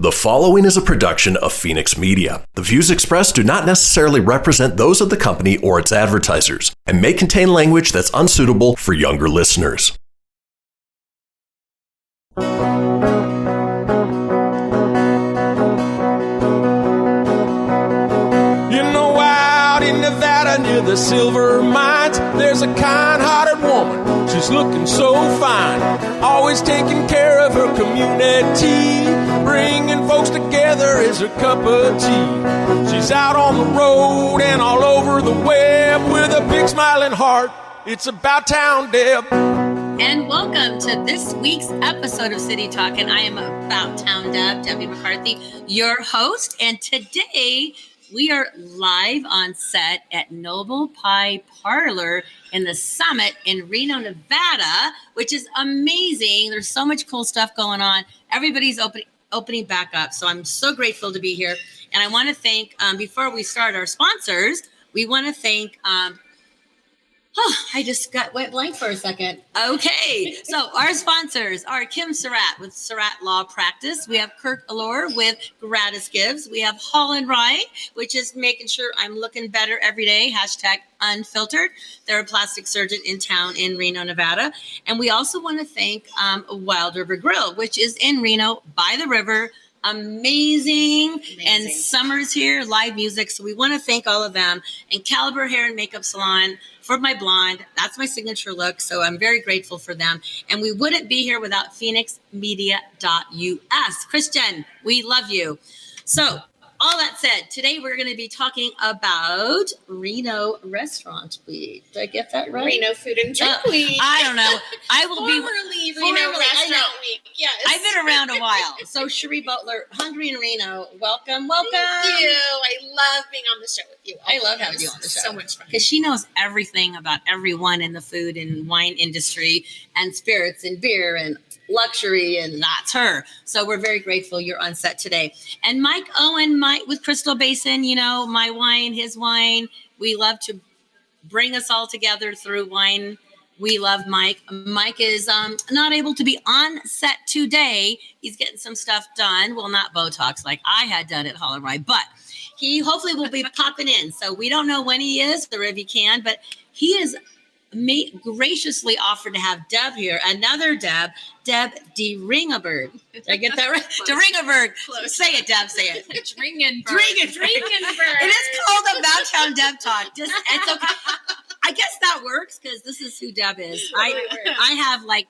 The following is a production of Fenix Media. The views expressed do not necessarily represent those of the company or its advertisers and may contain language that's unsuitable for younger listeners. You know, out in Nevada near the silver mines, there's a kind-hearted woman. She's looking so fine, always taking care of her community. Bringing folks together is her cup of tea. She's out on the road and all over the web with a big smiling heart. It's About Town Deb. And welcome to this week's episode of City Talk. And I am About Town Deb, Debbie McCarthy, your host. And today we are live on set at Noble Pie Parlor in the Summit in Reno, Nevada, which is amazing. There's so much cool stuff going on. Everybody's opening back up. So I'm so grateful to be here. And I want to thank, before we start, our sponsors. We want to thank... I just went blank for a second. Okay, so our sponsors are Kim Surratt with Surratt Law Practice. We have Kirk Allure with Gratis Gives. We have Rye, which is making sure I'm looking better every day. #unfiltered. They're a plastic surgeon in town in Reno, Nevada. And we also want to thank Wild River Grille, which is in Reno by the river. Amazing. And summer's here, live music. So we want to thank all of them. And Caliber Hair and Makeup Salon for my blonde. That's my signature look. So I'm very grateful for them. And we wouldn't be here without FenixMedia.us. Christian, we love you. So all that said, today we're going to be talking about Reno Restaurant Week. Did I get that right? Reno Food and Drink Week. I don't know. I will Formerly Reno Restaurant Week. Yes. I've been around a while. So Cheree Boteler, Hungry in Reno, welcome. Thank you. I love being on the show with you. I love having you on the show. So much fun. Because she knows everything about everyone in the food and wine industry and spirits and beer and luxury, and that's her. So we're very grateful you're on set today. And Mike Owen, Mike with Crystal Basin, you know, my wine, his wine. We love to bring us all together through wine. We love Mike. Mike is not able to be on set today. He's getting some stuff done. Well, not Botox like I had done at Rye, but he hopefully will be popping in. So we don't know when he is or if he can, but he is graciously offered to have Deb here, another Deb Dringenberg. Did I get that right? Dringenberg. Say it, Deb. Say it. Dringenberg. It is called About Town Deb Talk. It's okay. I guess that works because this is who Deb is. I have my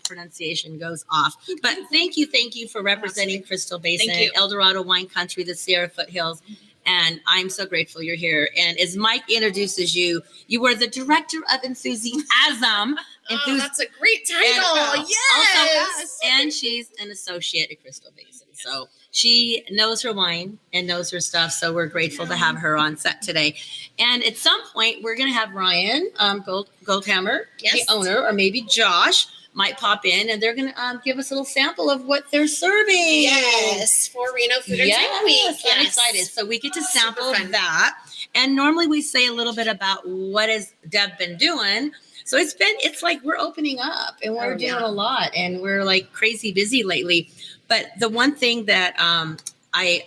pronunciation goes off. But thank you for representing Crystal Basin, El Dorado Wine Country, the Sierra Foothills. And I'm so grateful you're here. And as Mike introduces you, you were the director of enthusiasm. That's a great title. Yes. And she's an associate at Crystal Basin. So she knows her wine and knows her stuff. So we're grateful to have her on set today. And at some point, we're going to have Ryan Goldhammer, the owner, or maybe Josh might pop in, and they're going to give us a little sample of what they're serving. Yes, for Reno Food and Drink Week. Yes, I'm excited. So we get to sample that. And normally we say a little bit about what has Deb been doing. So it's like we're opening up, and we're doing a lot, and we're like crazy busy lately. But the one thing that I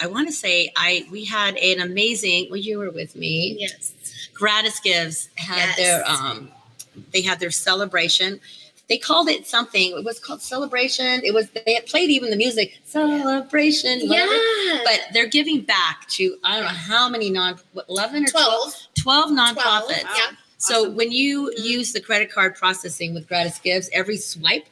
want to say, we had an amazing, you were with me. Yes. Gratis Gives had they had their celebration. They called it something. It was called Celebration. They had played even the music, Celebration, whatever. Yeah. But they're giving back to, I don't know how many 11 or 12 nonprofits. Yeah. So awesome. When you use the credit card processing with Gratis Gives, every swipe,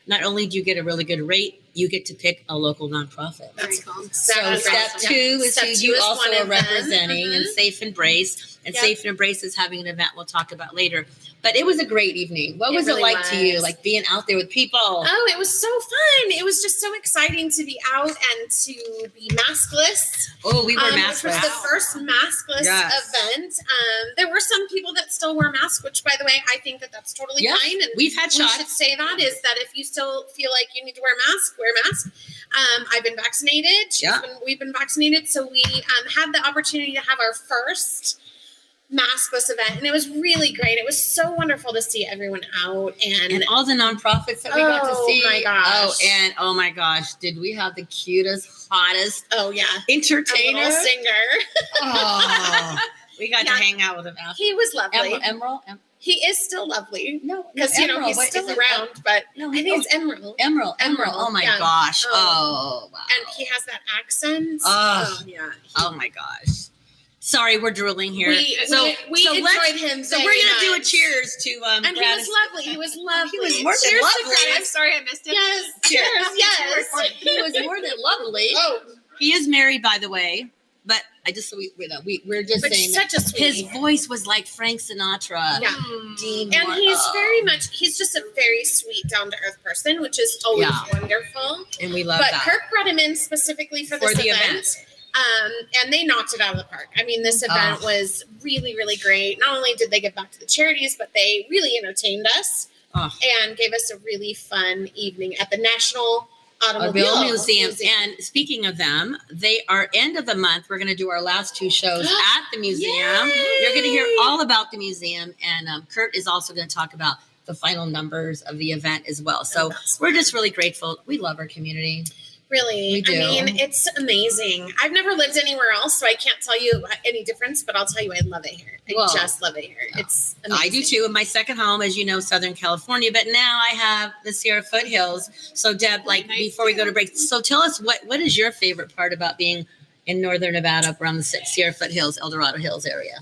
not only do you get a really good rate, you get to pick a local nonprofit. That's cool. So step two is who you also are representing, and Safe Embrace. And Safe Embrace is having an event we'll talk about later. But it was a great evening. What was it like to you, like being out there with people? Oh, it was so fun. It was just so exciting to be out and to be maskless. Oh, we were maskless. It was the first maskless event. There were some people that still wear masks, which, by the way, I think that's totally fine. And we've had shots. We should say that is that if you still feel like you need to wear a mask, wear a mask. I've been vaccinated. We've been vaccinated. So we had the opportunity to have our first maskless event, and it was really great. It was so wonderful to see everyone out and all the nonprofits that we got to see. Oh my gosh. Did we have the cutest, hottest entertainer, a little singer. We got to hang out with him after. He was lovely. Emerald? He is still lovely. No, because he's still around, but I think it's Emerald. Emerald. Oh my gosh. Oh wow. And he has that accent. Oh my gosh. Sorry, we're drooling here. We enjoyed him. So we're gonna do a cheers to and Gratis. He was lovely. He was more than lovely. I'm sorry I missed it. Yes. Cheers. Yes. He was more than lovely. Oh. He is married, by the way. But we're just saying such a sweet. His voice was like Frank Sinatra. Yeah. And he's just a very sweet, down to earth person, which is always wonderful. And we love that. But Kirk brought him in specifically for this event. And they knocked it out of the park. I mean, this event was really, really great. Not only did they give back to the charities, but they really entertained us and gave us a really fun evening at the National Automobile Museum. And speaking of them, they are end of the month. We're going to do our last 2 shows at the museum. Yay! You're going to hear all about the museum. And Kurt is also going to talk about the final numbers of the event as well. So we're just really grateful. We love our community. Really. We do. I mean, it's amazing. I've never lived anywhere else, so I can't tell you any difference, but I'll tell you I love it here. I just love it here. It's amazing. I do too. In my second home, as you know, Southern California, but now I have the Sierra Foothills. So Deb, before we go to break, so tell us what is your favorite part about being in Northern Nevada around the Sierra Foothills, El Dorado Hills area?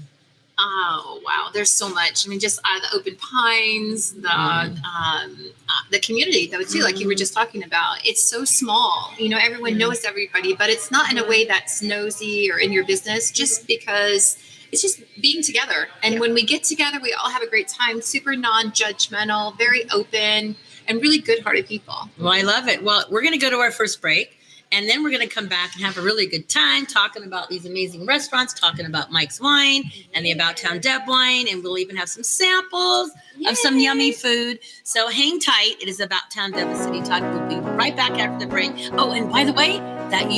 Oh, wow. There's so much. I mean, just the open pines, the community, though, too, like you were just talking about. It's so small. You know, everyone knows everybody, but it's not in a way that's nosy or in your business, just because it's just being together. And when we get together, we all have a great time, super non-judgmental, very open, and really good-hearted people. Well, I love it. Well, we're going to go to our first break. And then we're going to come back and have a really good time talking about these amazing restaurants, talking about Mike's Wine and the About Town Deb Wine. And we'll even have some samples of some yummy food. So hang tight. It is About Town Deb City Talk. We'll be right back after the break. Oh, and by the way, that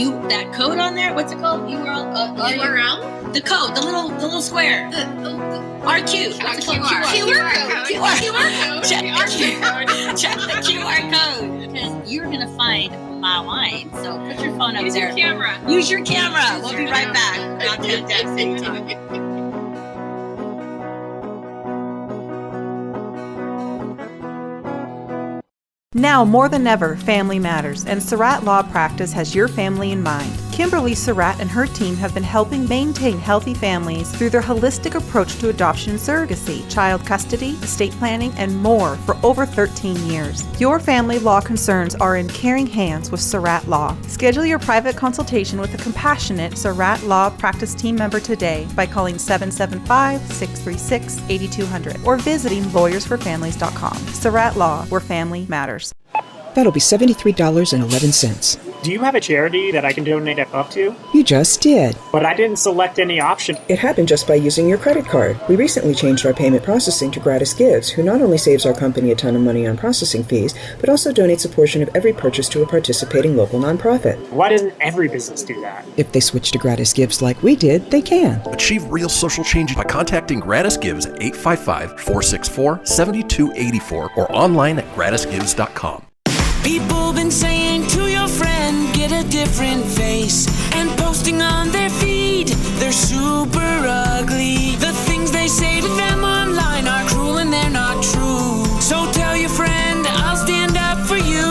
code on there, what's it called? URL? The code, the little square. RQ. What's it called? QR code. Check the QR code. Because you're going to find my wine. So put your phone up there. Use your camera. We'll be right back. About Town Deb City Talk. Now more than ever, family matters, and Surratt Law Practice has your family in mind. Kimberly Surratt and her team have been helping maintain healthy families through their holistic approach to adoption and surrogacy, child custody, estate planning, and more for over 13 years. Your family law concerns are in caring hands with Surratt Law. Schedule your private consultation with a compassionate Surratt Law Practice team member today by calling 775-636-8200 or visiting lawyersforfamilies.com. Surratt Law, where family matters. That'll be $73.11. Do you have a charity that I can donate a buck to? You just did. But I didn't select any option. It happened just by using your credit card. We recently changed our payment processing to Gratis Gives, who not only saves our company a ton of money on processing fees, but also donates a portion of every purchase to a participating local nonprofit. Why doesn't every business do that? If they switch to Gratis Gives like we did, they can. Achieve real social change by contacting Gratis Gives at 855-464-7284 or online at gratisgives.com. People been saying to your friend, get a different face, and posting on their feed, they're super ugly. The things they say to them online are cruel and they're not true. So tell your friend, I'll stand up for you.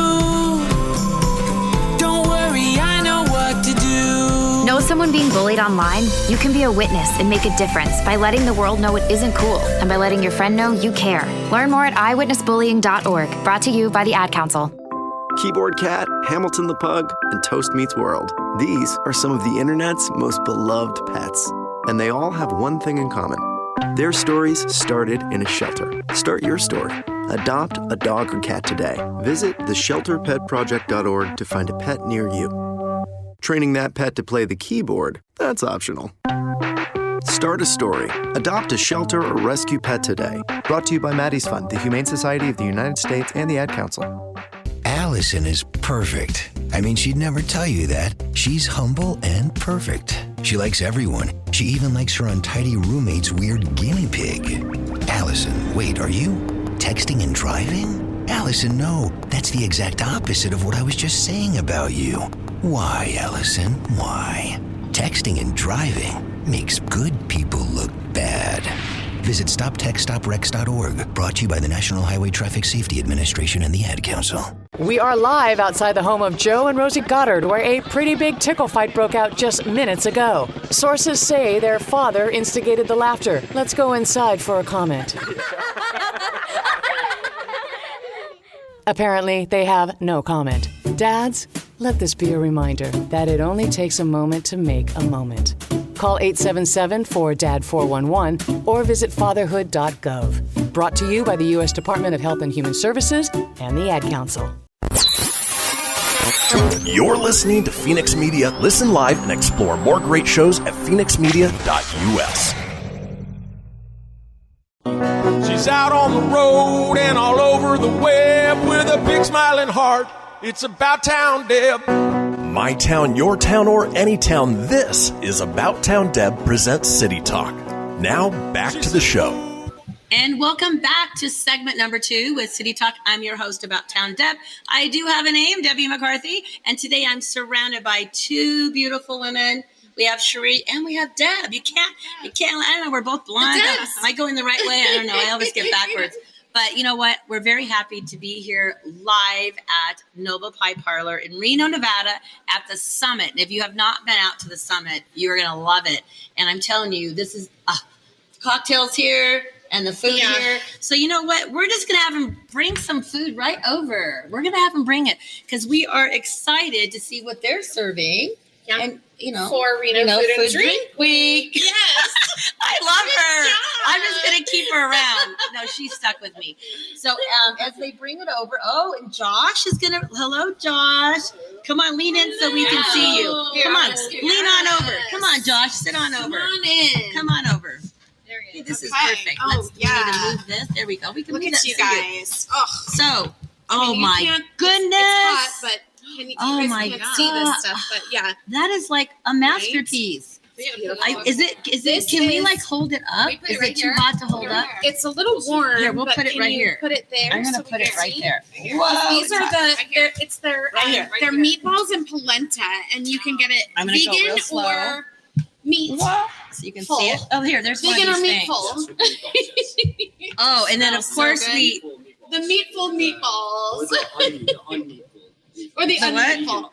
Don't worry, I know what to do. Know someone being bullied online? You can be a witness and make a difference by letting the world know it isn't cool and by letting your friend know you care. Learn more at eyewitnessbullying.org. Brought to you by the Ad Council. Keyboard Cat, Hamilton the Pug, and Toast Meets World. These are some of the internet's most beloved pets. And they all have one thing in common. Their stories started in a shelter. Start your story. Adopt a dog or cat today. Visit theshelterpetproject.org to find a pet near you. Training that pet to play the keyboard, that's optional. Start a story. Adopt a shelter or rescue pet today. Brought to you by Maddie's Fund, the Humane Society of the United States, and the Ad Council. Allison is perfect. I mean, she'd never tell you that. She's humble and perfect. She likes everyone. She even likes her untidy roommate's weird guinea pig. Allison, wait, are you texting and driving? Allison, no. That's the exact opposite of what I was just saying about you. Why, Allison? Why? Texting and driving makes good people look bad. Visit StopTextStopWrecks.org. Brought to you by the National Highway Traffic Safety Administration and the Ad Council. We are live outside the home of Joe and Rosie Goddard, where a pretty big tickle fight broke out just minutes ago. Sources say their father instigated the laughter. Let's go inside for a comment. Apparently, they have no comment. Dads, let this be a reminder that it only takes a moment to make a moment. Call 877-4DAD-411 or visit fatherhood.gov. Brought to you by the U.S. Department of Health and Human Services and the Ad Council. You're listening to Fenix Media. Listen live and explore more great shows at fenixmedia.us. She's out on the road and all over the web with a big smiling heart. It's About Town Deb. My town, your town, or any town, this is About Town Deb presents City Talk. Now, back to the show. And welcome back to segment number 2 with City Talk. I'm your host, About Town Deb. I do have a name, Debbie McCarthy, and today I'm surrounded by 2 beautiful women. We have Cheree and we have Deb. You can't, I don't know, we're both blonde. Am I going the right way? I don't know. I always get backwards. But you know what? We're very happy to be here live at Noble Pie Parlor in Reno, Nevada at the summit. And if you have not been out to the summit, you're going to love it. And I'm telling you, this is cocktails here and the food here. So you know what? We're just going to have them bring some food right over. We're going to have them bring it because we are excited to see what they're serving. Yeah. And, you know, for Reno Food Drink Week. Yes. I love her. I'm just going to keep her around. No, she's stuck with me. So as they bring it over, and Josh is going to, hello, Josh. Come on, lean in so we can see you. Come on, lean on over. Come on, Josh, sit on over. Come on in. Come on over. There he is. This is perfect. We need to move this. There we go. We can look move at that you so guys. So, my goodness. It's hot, but you guys my can't God. see this stuff, but yeah. That is like a masterpiece. Right? Can we like hold it up? Is it too hot to hold up? It's a little warm. Here, we'll put it right here. Put it there. I'm gonna put it right there. Whoa, these are their meatballs and polenta, and you can get it vegan or meat. So you can see it. Oh, here, there's vegan one of or these meatful. And then of course the meatful meatballs. Or the unmeatful.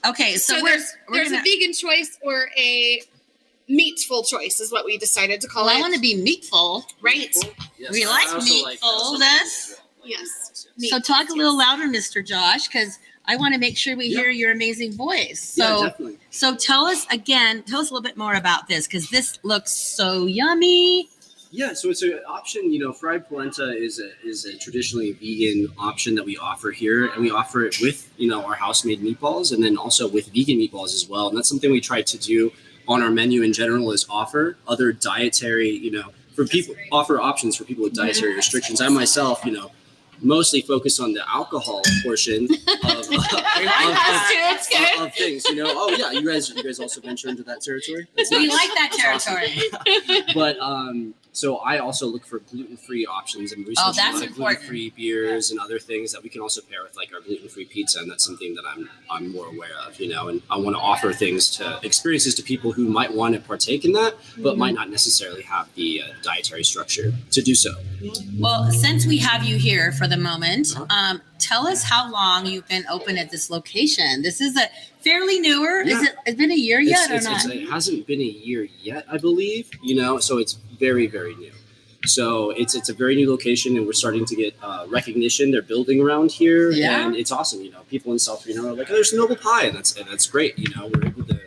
Okay, so there's a vegan choice or a meatful choice is what we decided to call it. I want to be meatful. Right. Yes, we like meatfulness. Yes. So talk a little louder, Mr. Josh, because I want to make sure we hear your amazing voice. So, so tell us a little bit more about this, because this looks so yummy. Yeah, so it's an option. Fried polenta is a traditionally vegan option that we offer here, and we offer it with our house-made meatballs, and then also with vegan meatballs as well. And that's something we try to do on our menu in general, is offer other dietary, offer options for people with dietary restrictions. I myself, mostly focus on the alcohol portion of things. You guys also venture into that territory. We like that territory. Awesome. But so I also look for gluten-free options and research gluten-free beers and other things that we can also pair with like our gluten-free pizza, and that's something that I'm more aware of, and I want to offer experiences to people who might want to partake in that, but might not necessarily have the dietary structure to do so. Well, since we have you here for the moment, tell us how long you've been open at this location. This is a fairly newer. Yeah. It's been a year yet or not? It hasn't been a year yet, I believe. So it's very, very new. So it's a very new location, and we're starting to get recognition. They're building around here, and it's awesome. People in South Reno are like, "Oh, there's Noble Pie," and that's great. We're able to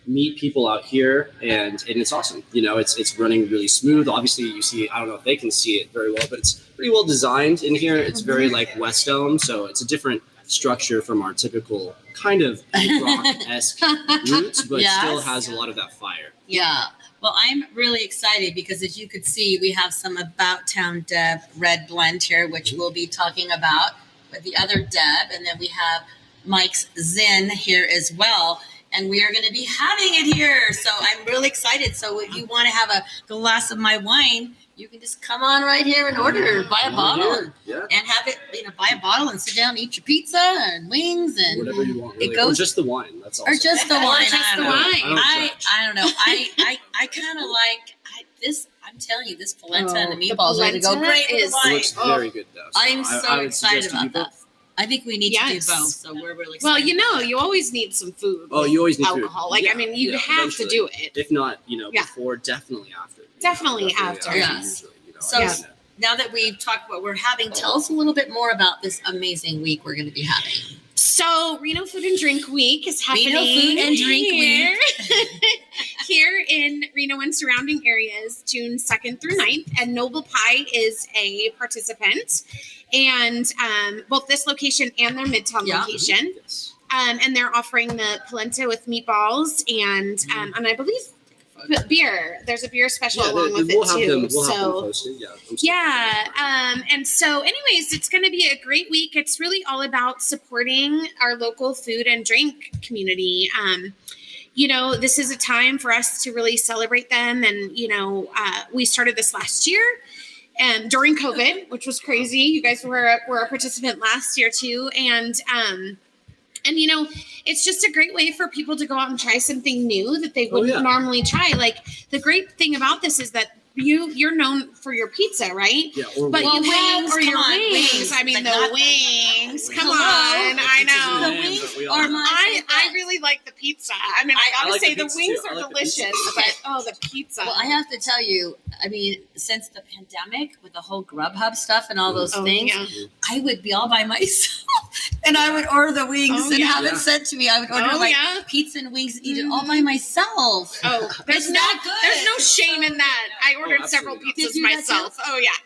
meet people out here, and it's awesome. It's running really smooth. Obviously, you see, I don't know if they can see it very well, but it's pretty well designed in here. It's very like West Elm, so it's a different structure from our typical kind of rock-esque roots, but still has a lot of that fire. Yeah. Well, I'm really excited because, as you could see, we have some About Town Deb red blend here, which we'll be talking about with the other Deb, and then we have Mike's Zin here as well. and we are going to be having it here. So I'm really excited. So if you want to have a glass of my wine, you can just come on right here and order, buy a bottle, and have it. Buy a bottle and sit down, and eat your pizza and wings and whatever you want. Really. It goes, or just the wine. That's all. Or just the wine. I don't know. I kind of like this. I'm telling you, this polenta and the meatballs are going to go great with the wine. It looks very good though. So I'm so excited about that. I think we need to do both, so we're really excited. Well, you always need some food. Oh, you always need alcohol. Food. You have to do it. If not, before, definitely after. Definitely after. Yes. So now that we've talked about what we're having, tell us a little bit more about this amazing week we're going to be having. So Reno Food and Drink Week is happening Reno Food and Drink Week. Here in Reno and surrounding areas, June 2nd through 9th, and Noble Pie is a participant. And both this location and their Midtown location. Yes. And they're offering the polenta with meatballs and I believe beer. There's a beer special along with it too. We'll have them posted. And so anyways, it's going to be a great week. It's really all about supporting our local food and drink community. This is a time for us to really celebrate them. And, we started this last year. And during COVID, which was crazy, you guys were a participant last year too. And it's just a great way for people to go out and try something new that they wouldn't normally try. Like the great thing about this is that you're known for your pizza, right? Yeah. But your wings. I mean, the wings. Come on. I know. The wings are I really like the pizza. I mean, I gotta say the wings are delicious, but the pizza. Well, I have to tell you, I mean, since the pandemic with the whole Grubhub stuff and all those things, I would be all by myself and I would order the wings and have it sent to me. I would order pizza and wings and eat it all by myself. Oh, there's no shame in that. I ordered several pizzas myself.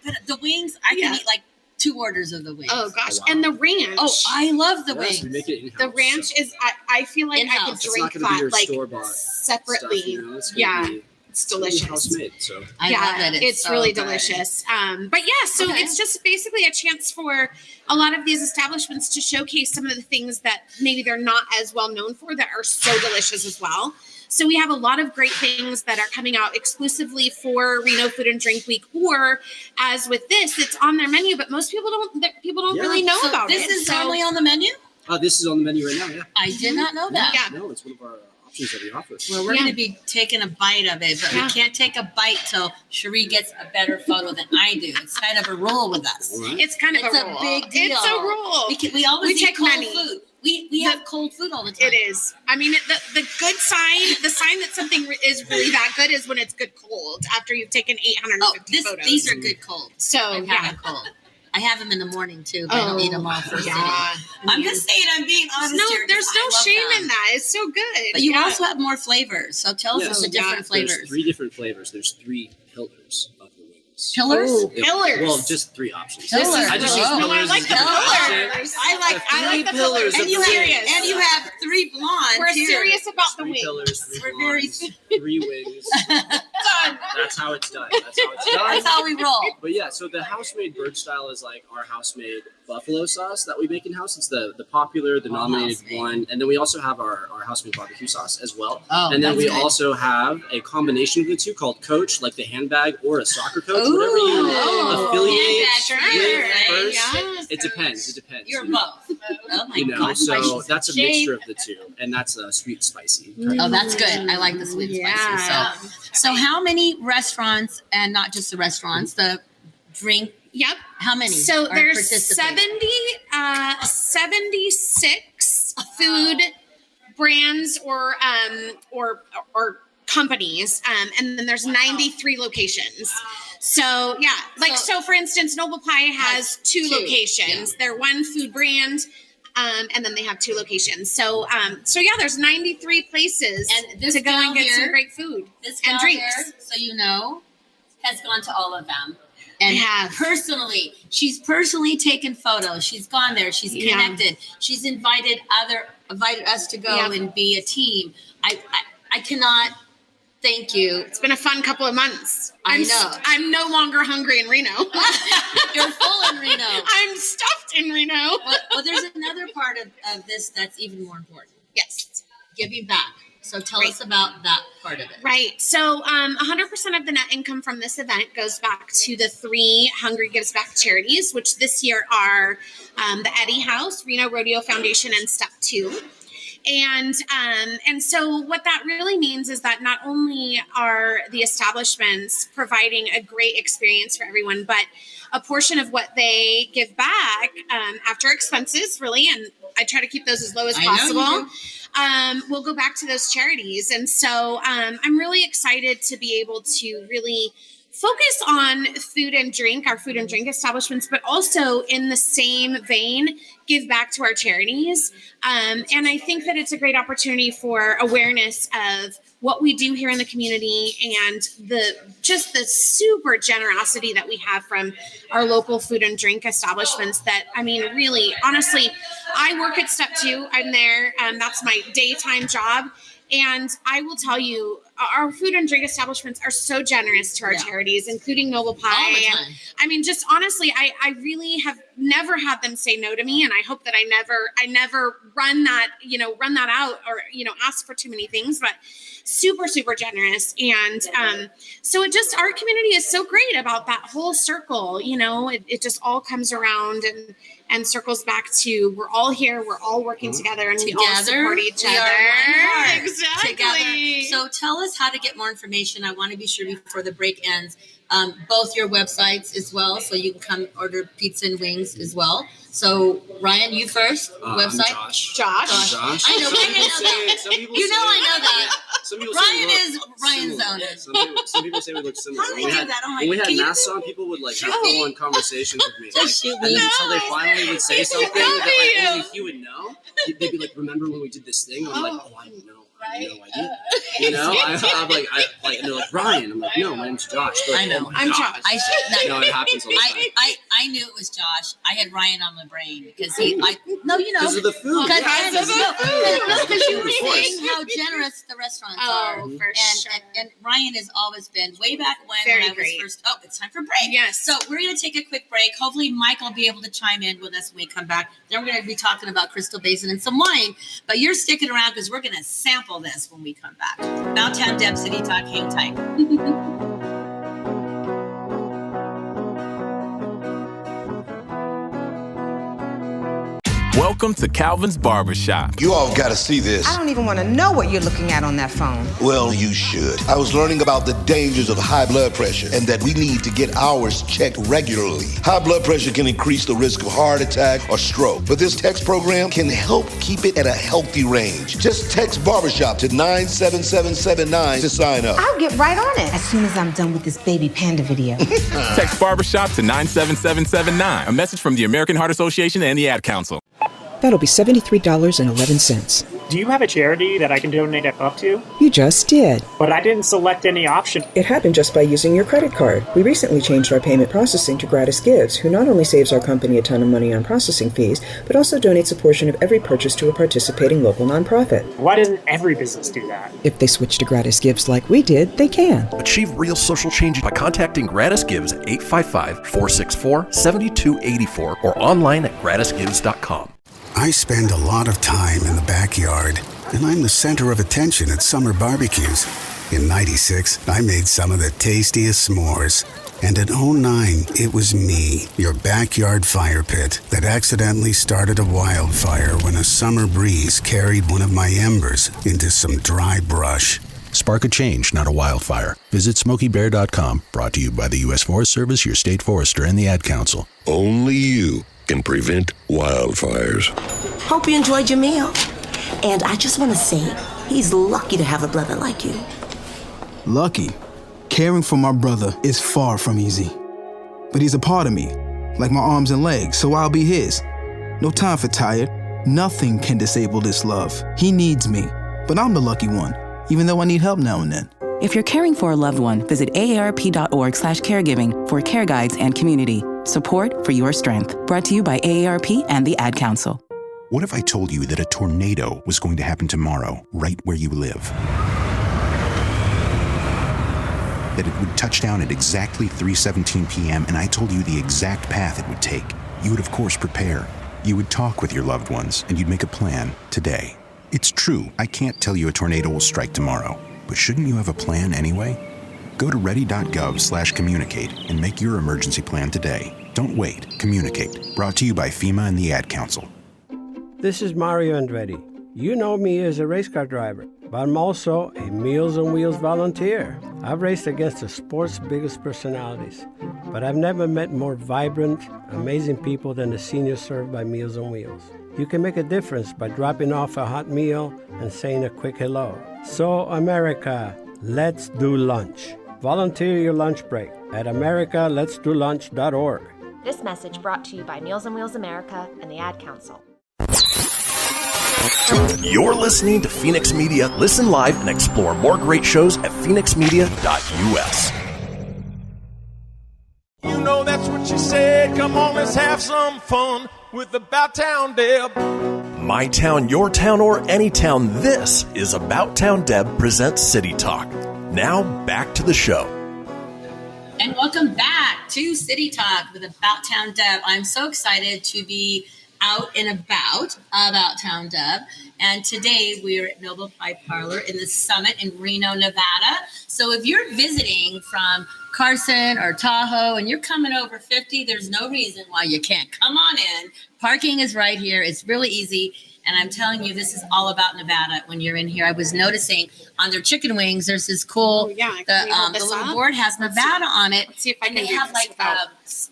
But the wings, I can eat like 2 orders of the wings. Oh gosh, and the ranch. Oh, I love the wings. We make it in-house, the ranch is. I feel like I could drink that like separately. Stuff, it's delicious. House-made, so. I love it. It's so really delicious. It's just basically a chance for a lot of these establishments to showcase some of the things that maybe they're not as well known for that are so delicious as well. So we have a lot of great things that are coming out exclusively for Reno Food and Drink Week, or as with this, it's on their menu, but most people don't really know about it. This is normally on the menu? This is on the menu right now, yeah. I did not know that. Yeah. No, it's one of our options that we offer. Well, we're going to be taking a bite of it, but we can't take a bite till Cheree gets a better photo than I do. It's kind of a rule with us. Right. It's kind of a rule. It's a big deal. It's a rule. We always eat cold food. We have cold food all the time. It is. I mean, the good sign, the sign that something is really that good is when it's good cold after you've taken 850 photos. These are good cold. So cold. I have them in the morning too, but I don't eat them all first thing. I'm just saying, I'm being honest here. There's no shame in that. It's so good. But you also have more flavors. So tell us the different flavors. There's 3 different flavors. There's 3 pillars of the wings. Pillars? Pillars. Well, just 3 options. Pillars. I just use pillars. No, I like the pillars. I like the pillars. And you have 3 blonde. We're serious about the 3 wings. pillars, 3 We're very 3 wings. Done. That's how it's done. That's how we roll. But yeah, so the house-made bird style is like our house-made buffalo sauce that we make in-house. It's the popular, the nominated one. And then we also have our house-made barbecue sauce as well. Oh, and then we good. also have a combination of the 2 called Coach, like the handbag or a soccer coach, whatever you affiliate with first. Yes. It depends. You're both. Oh my God. So that's a mixture of the 2. And that's sweet spicy. Oh, that's good. I like the sweet spicy. So how many restaurants, and not just the restaurants, the drink? Yep. How many? So there's 76 food brands or companies, and then there's 93 locations. So so for instance, Noble Pie has 2 locations. Yeah. They're one food brand. And then they have 2 locations. So there's 93 places to go and get some great food and drinks. Here, so has gone to all of them. And she's personally taken photos. She's gone there. She's connected. She's invited us to go and be a team. I cannot thank you. It's been a fun couple of months. I know. I'm no longer hungry in Reno. You're full in Reno. I'm stuffed in Reno. Well, there's another part of this that's even more important. Yes. giving back. So tell us about that part of it. Right. So 100% of the net income from this event goes back to the 3 Hungry Gives Back charities, which this year are the Eddie House, Reno Rodeo Foundation, and Step 2. And so what that really means is that not only are the establishments providing a great experience for everyone, but a portion of what they give back after expenses, really, and I try to keep those as low as possible, will go back to those charities. And so I'm really excited to be able to really focus on food and drink, our food and drink establishments, but also in the same vein, give back to our charities. And I think that it's a great opportunity for awareness of what we do here in the community and the super generosity that we have from our local food and drink establishments that, I mean, really, honestly, I work at Step 2. I'm there. That's my daytime job. And I will tell you, our food and drink establishments are so generous to our charities, including Noble Pie. And, I mean, just honestly, I really have never had them say no to me. And I hope that I never run that out or, ask for too many things, but super, super generous. And so our community is so great about that whole circle. It just all comes around and circles back to we're all here, we're all working together, and we all support each other. Exactly. Together. So tell us how to get more information. I want to be sure before the break ends, both your websites as well, so you can come order pizza and wings as well. So Ryan, you first. Website. Josh. I know. I know that. Some people Ryan is Ryan's owner. Some people say we look similar. How do they do that? Oh my when we God. had masks on, people would have full-on conversations with me. Just shoot me. And then until they finally would say something that only he would know. They'd be like, "Remember when we did this thing?" I'm like, "Oh, I didn't know. I had no idea." I'm like, and they're like, "Ryan." I'm like, "No, my name's Josh." Like, I know. I'm Josh. No, it happens all the time. I knew it was Josh. I had Ryan on my brain because because of the food. Because you were saying how generous the restaurants are. For sure. And Ryan has always been way back when I was first. Oh, it's time for break. Yes. So we're going to take a quick break. Hopefully Mike will be able to chime in with us when we come back. Then we're going to be talking about Crystal Basin and some wine. But you're sticking around because we're going to sample this when we come back. About Town Deb City Talk. Hang tight. Welcome to Calvin's Barbershop. You all got to see this. I don't even want to know what you're looking at on that phone. Well, you should. I was learning about the dangers of high blood pressure and that we need to get ours checked regularly. High blood pressure can increase the risk of heart attack or stroke, but this text program can help keep it at a healthy range. Just text Barbershop to 97779 to sign up. I'll get right on it as soon as I'm done with this baby panda video. Text Barbershop to 97779. A message from the American Heart Association and the Ad Council. That'll be $73.11. Do you have a charity that I can donate up to? You just did. But I didn't select any option. It happened just by using your credit card. We recently changed our payment processing to Gratis Gives, who not only saves our company a ton of money on processing fees, but also donates a portion of every purchase to a participating local nonprofit. Why doesn't every business do that? If they switch to Gratis Gives like we did, they can. Achieve real social change by contacting Gratis Gives at 855-464-7284 or online at gratisgives.com. I spend a lot of time in the backyard, and I'm the center of attention at summer barbecues. In '96, I made some of the tastiest s'mores. And in '09, it was me, your backyard fire pit, that accidentally started a wildfire when a summer breeze carried one of my embers into some dry brush. Spark a change, not a wildfire. Visit SmokeyBear.com, brought to you by the U.S. Forest Service, your state forester, and the Ad Council. Only you can prevent wildfires. Hope you enjoyed your meal. And I just want to say, he's lucky to have a brother like you. Lucky? Caring for my brother is far from easy. But he's a part of me, like my arms and legs, so I'll be his. No time for tired. Nothing can disable this love. He needs me, but I'm the lucky one, even though I need help now and then. If you're caring for a loved one, visit aarp.org/caregiving for care guides and community. Support for your strength. Brought to you by AARP and the Ad Council. What if I told you that a tornado was going to happen tomorrow, right where you live? That it would touch down at exactly 3:17 p.m. and I told you the exact path it would take. You would, of course, prepare. You would talk with your loved ones and you'd make a plan today. It's true, I can't tell you a tornado will strike tomorrow, but shouldn't you have a plan anyway? Go to ready.gov/communicate and make your emergency plan today. Don't wait. Communicate. Brought to you by FEMA and the Ad Council. This is Mario Andretti. You know me as a race car driver, but I'm also a Meals on Wheels volunteer. I've raced against the sport's biggest personalities, but I've never met more vibrant, amazing people than the seniors served by Meals on Wheels. You can make a difference by dropping off a hot meal and saying a quick hello. So, America, let's do lunch. Volunteer your lunch break at americaletsdolunch.org. This message brought to you by Meals on Wheels America and the Ad Council. You're listening to Fenix Media. Listen live and explore more great shows at phoenixmedia.us. You know that's what she said. Come on, let's have some fun with About Town Deb. My town, your town, or any town, this is About Town Deb presents City Talk. Now, back to the show. And welcome back to City Talk with About Town Deb. I'm so excited to be out and about Town Deb. And today we're at Noble Pie Parlor in the Summit in Reno, Nevada. So if you're visiting from Carson or Tahoe and you're coming over 50, there's no reason why you can't come on in. Parking is right here. It's really easy. And I'm telling you, this is all about Nevada when you're in here. I was noticing on their chicken wings, there's this cool, the little board has Nevada on it. Let's see if I can have like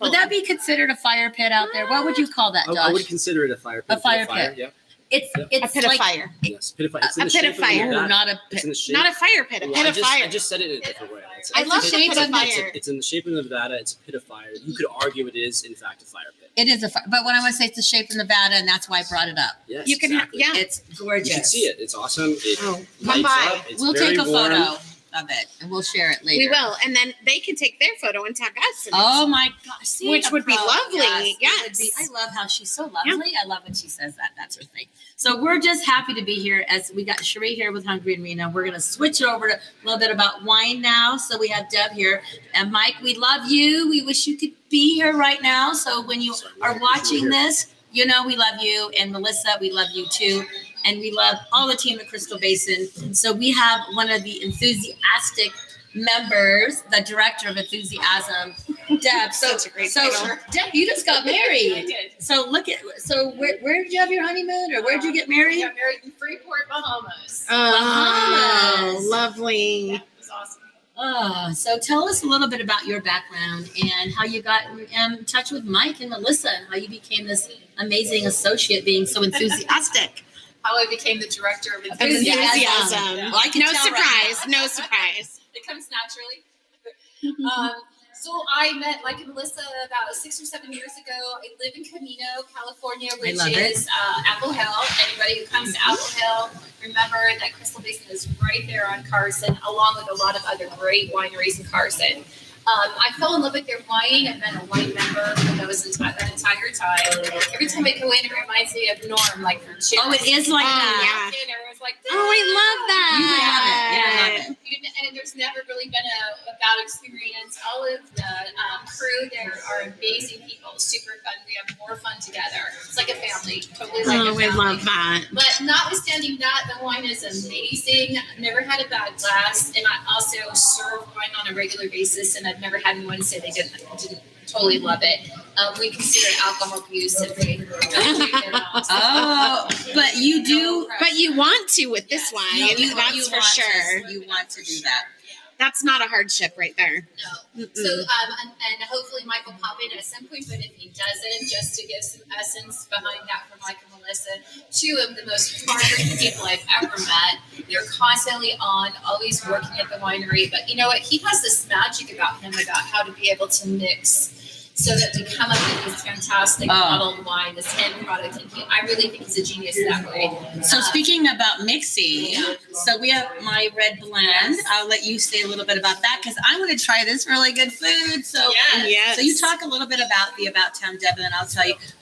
would that be considered a fire pit out there? What would you call that, Josh? I would consider it a fire pit. A fire pit. Yeah. It's a pit of fire. Yes, pit of fire. It's in A the pit shape of fire. Nevada. Not a pit. Not a fire pit. A pit of fire. I just said it in a different way. I love the pit of fire. It's in the shape of Nevada. It's a pit of fire. You could argue it is, in fact, a fire pit. It is a fire, but what I want to say, it's the shape of Nevada, and that's why I brought it up. Yes, you can, exactly. It's gorgeous. You can see it. It's awesome. It come by. Up. It's we'll very take a warm. photo of it, and we'll share it later. We will, and then they can take their photo and tag us. Oh my gosh, see, which would be lovely. Yes. I love how she's so lovely. Yeah. I love when she says that. That's her thing. So we're just happy to be here as we got Cheree here with Hungry and Reno. We're going to switch it over to a little bit about wine now. So we have Deb here. And Mike, we love you. We wish you could be here right now. So when you are watching this, you know we love you. And Melissa, we love you too. And we love all the team at Crystal Basin. So we have one of the enthusiastic members, the director of enthusiasm, Deb. So Deb, you just got married. I did. So where did you have your honeymoon, or where did you get married? I got married in Freeport, Bahamas. Bahamas. Lovely. It was awesome. So tell us a little bit about your background and how you got in touch with Mike and Melissa, and how you became this amazing associate, being so enthusiastic. How I became the director of enthusiasm. Yeah. Well, I can no tell surprise. right No surprise. It comes naturally. So I met Mike and Melissa about 6 or 7 years ago. I live in Camino, California, which is Apple Hill. Anybody who comes to Apple Hill, remember that Crystal Basin is right there on Carson, along with a lot of other great wineries in Carson. I fell in love with their wine. I've been a wine member for that entire time. Every time I go in, it reminds me of Norm, like for Cheers. Oh, it is like that. And everyone's like, I love that. You love it. Yeah, I love it. And there's never really been a bad experience. All of the crew there are amazing people, super fun. We have more fun together. It's like a family, totally like a family. I love that. But notwithstanding that, the wine is amazing. I've never had a bad glass, and I also serve wine on a regular basis, and I've never had anyone say they didn't totally love it. We consider alcohol abuse if they don't do it at all. Oh, but you do. But you want to with this wine. That's for sure. You want to do that. That's not a hardship right there. No. So, and hopefully Mike will pop in at some point, but if he doesn't, just to give some essence behind that for Mike and Melissa, two of the most hardworking people I've ever met. They're constantly on, always working at the winery. But you know what? He has this magic about him about how to be able to mix so that we come up with this fantastic bottled wine, this end product. And I really think he's a genius that way. So speaking about mixing, so we have my red blend. Yes. I'll let you say a little bit about that because I want to try this really good food. So so you talk a little bit about the About Town Deb, and then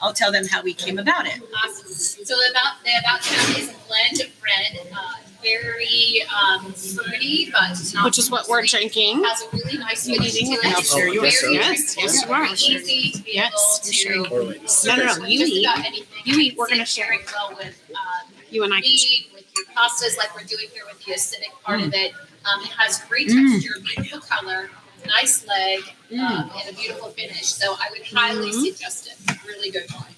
I'll tell them how we came about it. Awesome. So the About Town is a blend of red, very fruity, but not which is what we're drinking. Has a really nice finish to it. Yes, you are. Easy to be able to No, you eat. You eat. We're going to share very well with You and I meat, with your pastas, like we're doing here with the acidic part of it. It has great texture, beautiful color, nice leg, and a beautiful finish. So I would highly suggest it. Really good wine.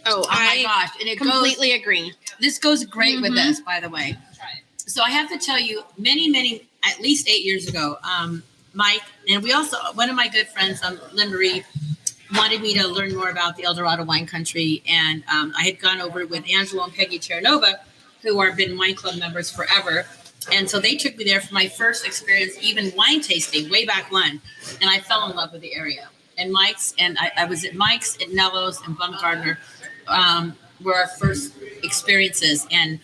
Oh my gosh. And it completely agree. This goes great with this, by the way. Try it. So I have to tell you, many, at least 8 years ago, Mike, and we also, one of my good friends, Lynn Marie, wanted me to learn more about the El Dorado wine country. And I had gone over with Angelo and Peggy Terranova, who have been wine club members forever. And so they took me there for my first experience, even wine tasting way back when. And I fell in love with the area. And Mike's, and I was at Mike's, at Nello's, and Bumgardner were our first experiences. And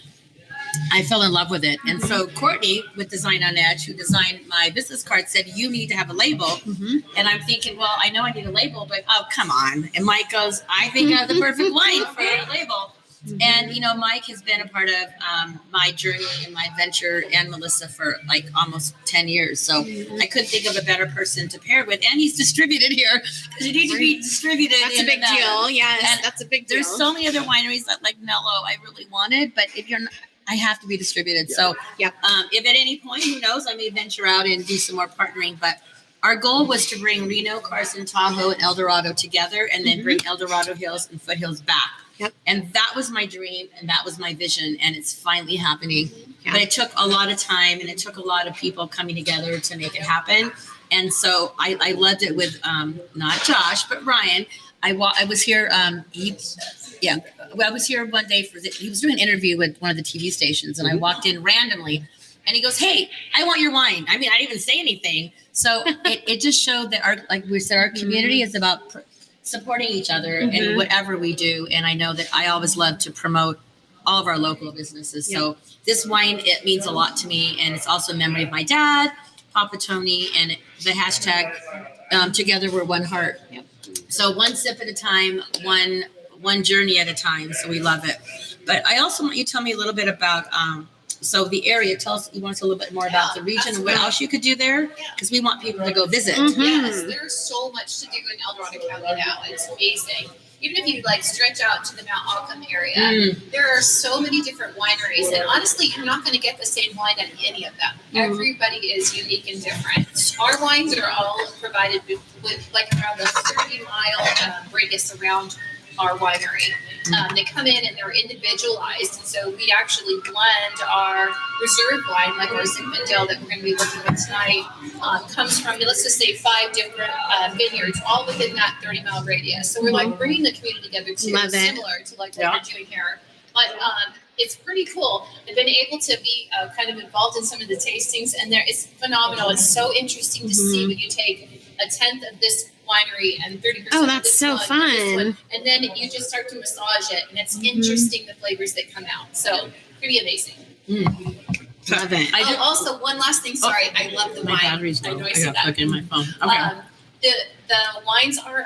I fell in love with it. And so Courtney with Design on Edge, who designed my business card, said, you need to have a label. And I'm thinking, well, I know I need a label, but oh, come on. And Mike goes, I think I have the perfect wine for a label. And, you know, Mike has been a part of my journey and my adventure, and Melissa for like almost 10 years. So I couldn't think of a better person to pair with. And he's distributed here because you need to be distributed. That's a big deal. Yes, and that's a big deal. There's so many other wineries that like Nello I really wanted, but if you're not, I have to be distributed. So if at any point, who knows, I may venture out and do some more partnering. But our goal was to bring Reno, Carson, Tahoe, and El Dorado together, and then bring El Dorado Hills and Foothills back. And that was my dream, and that was my vision, and it's finally happening. But it took a lot of time, and it took a lot of people coming together to make it happen. And so I loved it with not Josh, but Ryan. I was here. I was here one day he was doing an interview with one of the TV stations, and I walked in randomly, and he goes, "Hey, I want your wine." I mean, I didn't even say anything. So it just showed that our community is about supporting each other in whatever we do. And I know that I always love to promote all of our local businesses. So this wine, it means a lot to me. And it's also a memory of my dad, Papa Tony, and the hashtag together we're one heart. So one sip at a time, one journey at a time. So we love it. But I also want you to tell me a little bit about so the area. Tell us, you want to tell a little bit more about the region and what else you could do there, because we want people to go visit. Yes, there's so much to do in El Dorado County now. It's amazing. Even if you like stretch out to the Mount Auckham area, there are so many different wineries, and honestly, you're not going to get the same wine at any of them. Everybody is unique and different. Our wines are all provided with like around a 30-mile radius around our winery. They come in and they're individualized, and so we actually blend our reserve wine, like our Zinfandel that we're going to be looking at tonight, comes from, let's just say, 5 different vineyards, all within that 30-mile radius. So we're like bringing the community together too, similar to like what we're doing here. But it's pretty cool. I've been able to be kind of involved in some of the tastings, and it's phenomenal. It's so interesting to see when you take a tenth of this winery and 30% Oh, that's of this so one, fun. this one, and then you just start to massage it, and it's interesting the flavors that come out. So pretty amazing. Love it. Also, one last thing. Sorry, I love the My wine. battery's low. I know I I said got that. plugged in my phone. Okay. The wines are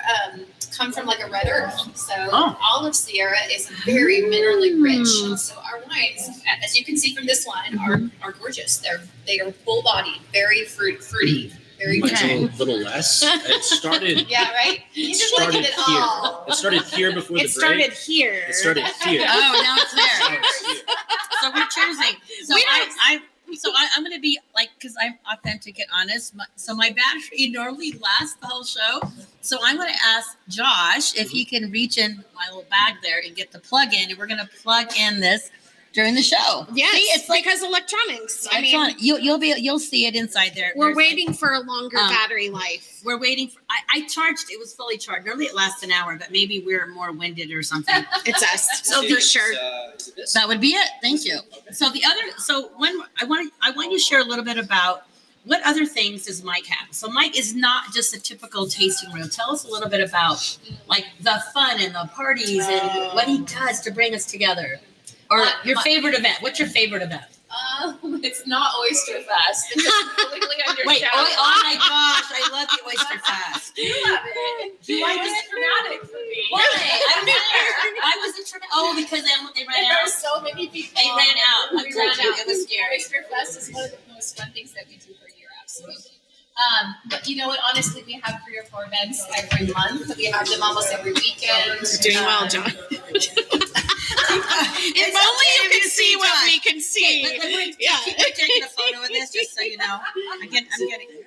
come from like a red earth. So all of Sierra is very minerally rich. And so our wines, as you can see from this one, are gorgeous. They are full bodied, very fruity. Very a little less. It started. Yeah, right. You just look at it all. It started here before the break. It started here. It started here. Oh, now it's there. So we're choosing. So I'm going to be like, because I'm authentic and honest. So my battery normally lasts the whole show. So I'm going to ask Josh if he can reach in my little bag there and get the plug in, and we're going to plug in this during the show. Yes, see, it's like because electronics. I mean, you'll see it inside there. We're waiting for a longer battery life. We're waiting for. I charged. It was fully charged. Normally it lasts an hour, but maybe we're more winded or something. It's us. So for sure. That would be it. Thank you. So I want you to share a little bit about what other things does Mike have. So Mike is not just a typical tasting room. Tell us a little bit about like the fun and the parties and what he does to bring us together. Or your favorite event. What's your favorite event? It's not Oyster Fest. It's completely under Wait, shadow. oh my gosh, I love the Oyster Fest. You love it. It's dramatic for me. Why? I'm there. I wasn't dramatic. Oh, because they ran out. There were so many people. They ran out. I'm telling you, it was scary. Oyster Fest is one of the most fun things that we do per year, absolutely. But you know what? Honestly, we have 3 or 4 events every month. We have them almost every weekend. You're doing well, John. If only you could see what we can see. We're taking a photo of this, just so you know. I'm getting.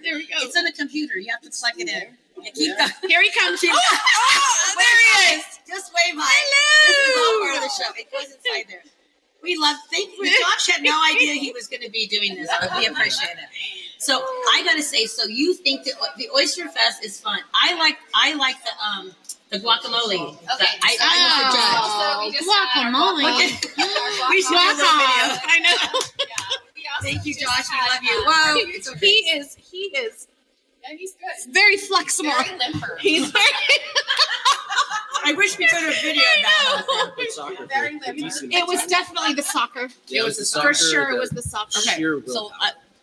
There we go. It's on a computer. You have to plug it in. Here he comes. There he is. Just wave hi. Hello. This is all part of the show. It goes inside there. We love. Josh had no idea he was going to be doing this, but we appreciate it. So I got to say, so you think that the Oyster Fest is fun? I like the guacamole. Okay. I guacamole. We should do a little video. I know. Thank you, Josh. We love you. Whoa. It's okay. He is. Yeah, he's good. Very flexible. Very limber. He's very. I wish we could have videoed that. Very limber. It was definitely the soccer. It was the soccer. For sure, it was the soccer. Okay. So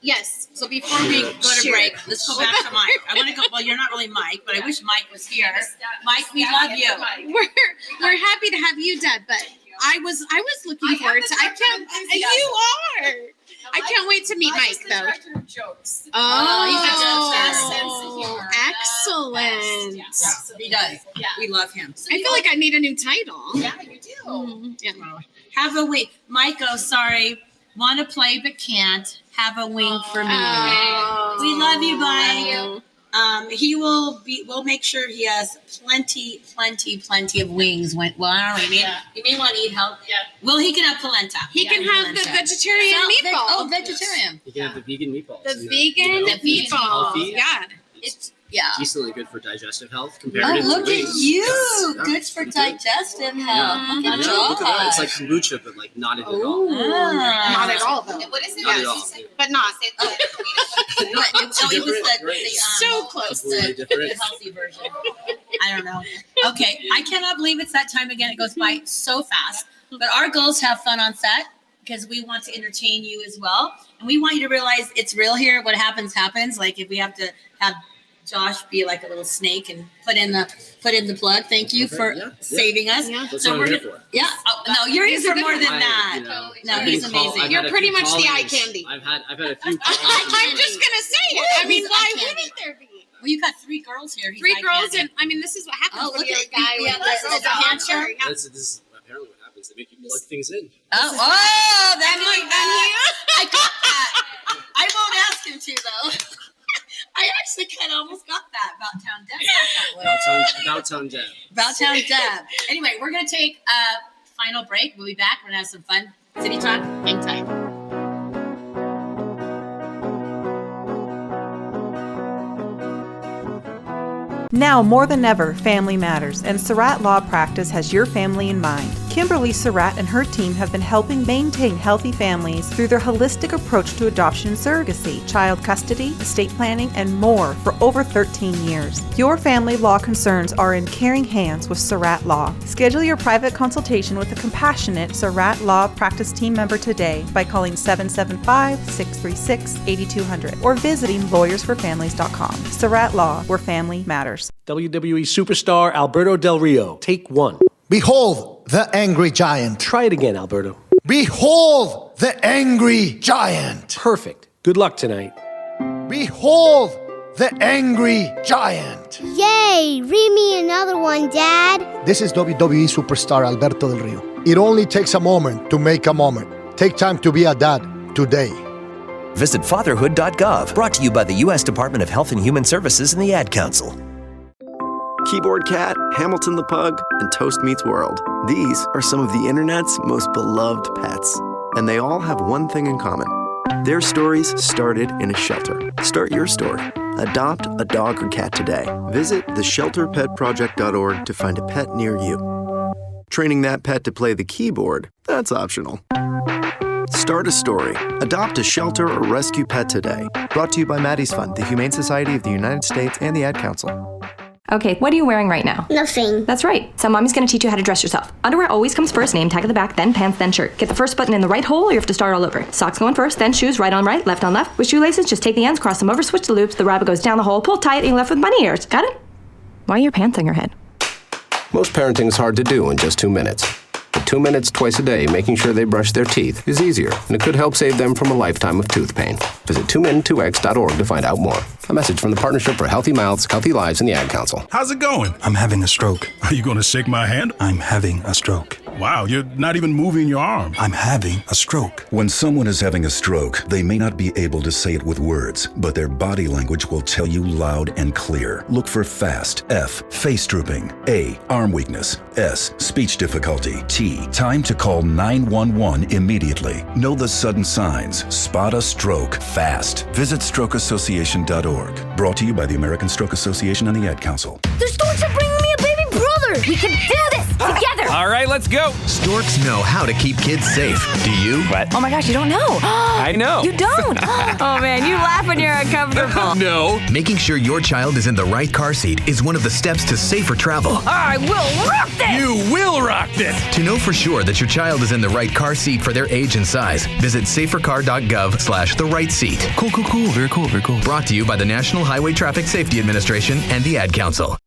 yes. So before we go to break, let's go back to Mike. I want to go. Well, you're not really Mike, but I wish Mike was here. Mike, we love you. We're happy to have you, Deb. But I was looking forward to. I can't wait to meet Mike though. Director of jokes. Oh, excellent. Yeah, he does. Yeah, we love him. I feel like I need a new title. Yeah, you do. Yeah. Have a wink, Mike. Oh, sorry. Want to play but can't. Have a wink for me. We love you, Mike. We'll make sure he has plenty of wings. You may want to eat health. Yeah. Well, he can have polenta. He can have the vegetarian meatball. Vegetarian. You can have the vegan meatballs. The vegan meatballs. Yeah. It's decently good for digestive health. Oh, look at you! Good for digestive health. Look at that. It's like kombucha, but like not at all. Not at all, though. What is it? Not at all. But not. It was so close. The healthy version. I don't know. Okay, I cannot believe it's that time again. It goes by so fast. But our goals have fun on set because we want to entertain you as well, and we want you to realize it's real here. What happens. Like if we have to have Josh be like a little snake and put in the plug. Thank you for saving us. Yeah. That's what I'm here for. Yeah. Oh, no, you're here for more than that. No, he's amazing. You're pretty much the eye candy. I've had a few. I'm just gonna say it. I mean, why wouldn't there be? Well, you got 3 girls here. Three girls, and I mean, this is what happens when you're a guy with a cancer. This is apparently what happens. They make you plug things in. I got that. I won't ask him to though. I actually kind of almost got that About Town Deb. About Town Deb. Anyway, we're going to take a final break. We'll be back. We're going to have some fun. City Talk. Hang tight. Now more than ever, family matters, and Surratt Law Practice has your family in mind. Kimberly Surratt and her team have been helping maintain healthy families through their holistic approach to adoption and surrogacy, child custody, estate planning, and more for over 13 years. Your family law concerns are in caring hands with Surratt Law. Schedule your private consultation with a compassionate Surratt Law Practice team member today by calling 775-636-8200 or visiting lawyersforfamilies.com. Surratt Law, where family matters. WWE superstar Alberto Del Rio. Take 1. Behold the angry giant. Try it again, Alberto. Behold the angry giant. Perfect. Good luck tonight. Behold the angry giant. Yay! Read me another one, Dad. This is WWE superstar Alberto Del Rio. It only takes a moment to make a moment. Take time to be a dad today. Visit fatherhood.gov. Brought to you by the U.S. Department of Health and Human Services and the Ad Council. Keyboard Cat, Hamilton the Pug, and Toast Meets World. These are some of the internet's most beloved pets. And they all have one thing in common. Their stories started in a shelter. Start your story. Adopt a dog or cat today. Visit theshelterpetproject.org to find a pet near you. Training that pet to play the keyboard, that's optional. Start a story. Adopt a shelter or rescue pet today. Brought to you by Maddie's Fund, the Humane Society of the United States, and the Ad Council. Okay, what are you wearing right now? Nothing. That's right. So mommy's going to teach you how to dress yourself. Underwear always comes first, name tag at the back, then pants, then shirt. Get the first button in the right hole or you have to start all over. Socks going first, then shoes, right on right, left on left. With shoelaces, just take the ends, cross them over, switch the loops, the rabbit goes down the hole, pull tight, and you're left with bunny ears. Got it? Why are your pants on your head? Most parenting is hard to do in just 2 minutes. But 2 minutes twice a day making sure they brush their teeth is easier, and it could help save them from a lifetime of tooth pain. Visit 2min2x.org to find out more. A message from the Partnership for Healthy Mouths, Healthy Lives, and the Ad Council. How's it going? I'm having a stroke. Are you going to shake my hand? I'm having a stroke. Wow, you're not even moving your arm. I'm having a stroke. When someone is having a stroke, they may not be able to say it with words, but their body language will tell you loud and clear. Look for FAST. F, face drooping. A, arm weakness. S, speech difficulty. T, time to call 911 immediately. Know the sudden signs. Spot a stroke fast. Visit strokeassociation.org. Brought to you by the American Stroke Association and the Ad Council. The storks are bringing me a baby brother. We can do this together. All right, let's go. Storks know how to keep kids safe. Do you? Oh my gosh, you don't know. I know. You don't. Oh man, you laugh when you're uncomfortable. No. Making sure your child is in the right car seat is one of the steps to safer travel. I will rock this. You will rock this. To know for sure that your child is in the right car seat for their age and size, visit safercar.gov/the right seat. Cool. Very cool. Brought to you by the National Highway Traffic Safety Administration and the Ad Council.